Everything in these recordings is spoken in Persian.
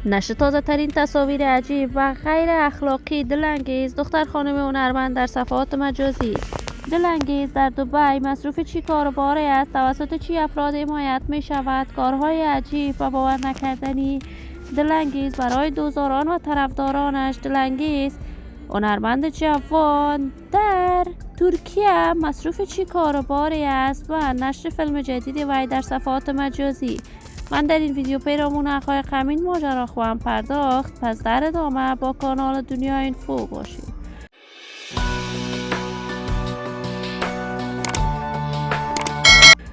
نشر تازه ترین تصاویر عجیب و غیر اخلاقی دلانگیز دختر خانم هنرمند در صفحات مجازی. دلانگیز در دبی مصروف چی کار و باره است؟ توسط چی افراد حمایت می شود؟ کارهای عجیب و باور نکردنی دلانگیز برای دوزاران و طرفدارانش. دلانگیز هنرمند جوان در ترکیه مصروف چی کار و باره است و نشر فیلم جدید وی در صفحات مجازی. من در این ویدیو پیرامون حقایق همین ماجرا خواهم پرداخت، پس در ادامه با کانال دنیا اینفو باشید.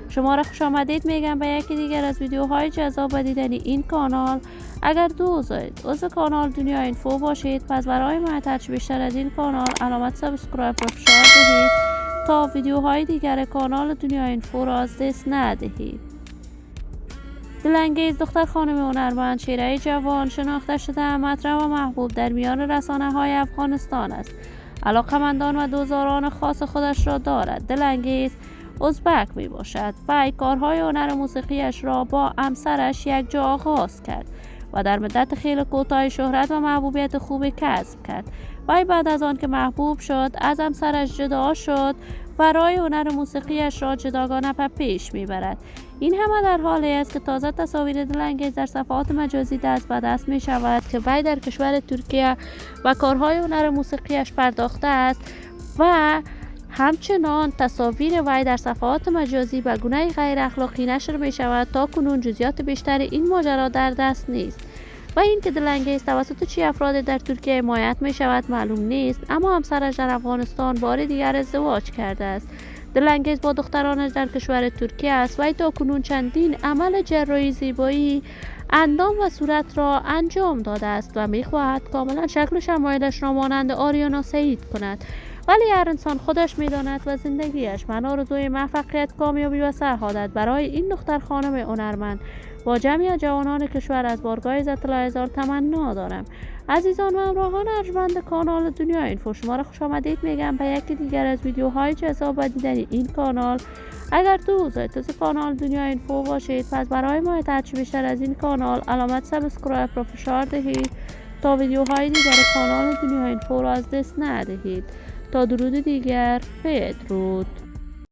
شما را خوش آمدید میگم به یکی دیگر از ویدیوهای جذاب و دیدنی این کانال. اگر دوست عضو کانال دنیا اینفو باشید، پس برای حمایت بیشتر از این کانال علامت سابسکرایب را فشار دهید تا ویدیوهای دیگر کانال دنیا اینفو را از دست ندهید. دلانگیز دختر خانم هنرمند شیره جوان شناخته شده مطرح و محبوب در میان رسانه‌های افغانستان است. علاقه‌مندان و دوزاران خاص خودش را دارد. دلانگیز ازبک می باشد. وی کارهای هنر موسیقیش را با همسرش یک جا آغاز کرد و در مدت خیلی کوتاه شهرت و محبوبیت خوبی کسب کرد. وی بعد از آن که محبوب شد از همسرش جدا شد و راه هنر موسیقیش را جداگانه به پیش میبرد. این همه در حالی است که تازه تصاویر دلانگیز در صفحات مجازی دست به دست می شود که وی در کشور ترکیه و کارهای هنر موسیقیش پرداخته است و همچنان تصاویر وی در صفحات مجازی به گونه غیر اخلاقی نشر می شود. تا کنون جزئیات بیشتر این ماجرا در دست نیست و اینکه دلانگیز توسط چه افرادی در ترکیه حمایت می شود معلوم نیست، اما همسرش در افغانستان بار دیگر ازدواج کرده است. دلانگیز با دخترانش در کشور ترکیه است و تا کنون چندین عمل جراحی زیبایی اندام و صورت را انجام داده است و می خواهد کاملا شکل و شمایلش را مانند آریانا سعید کند. ولی هر انسان خودش میداند و زندگیش. من آرزوی موفقیت، کامیابی و سعادت برای این دختر خانم هنرمند با جمعی جوانان کشور از بارگاه عزت الله هزار تمنا دارم. عزیزان و همراهان ارجمند کانال دنیا اینفو، شما را خوش آمدید میگم به یکی دیگر از ویدیوهای جذاب و دیدنی این کانال. اگر دوست کانال دنیا اینفو باشید، پس برای حمایت بیشتر از این کانال علامت سابسکرایب را فشار دهید تا ویدیوهای دیگر کانال دنیا اینفو را از دست ندهید. تا درود دیگر، بدرود.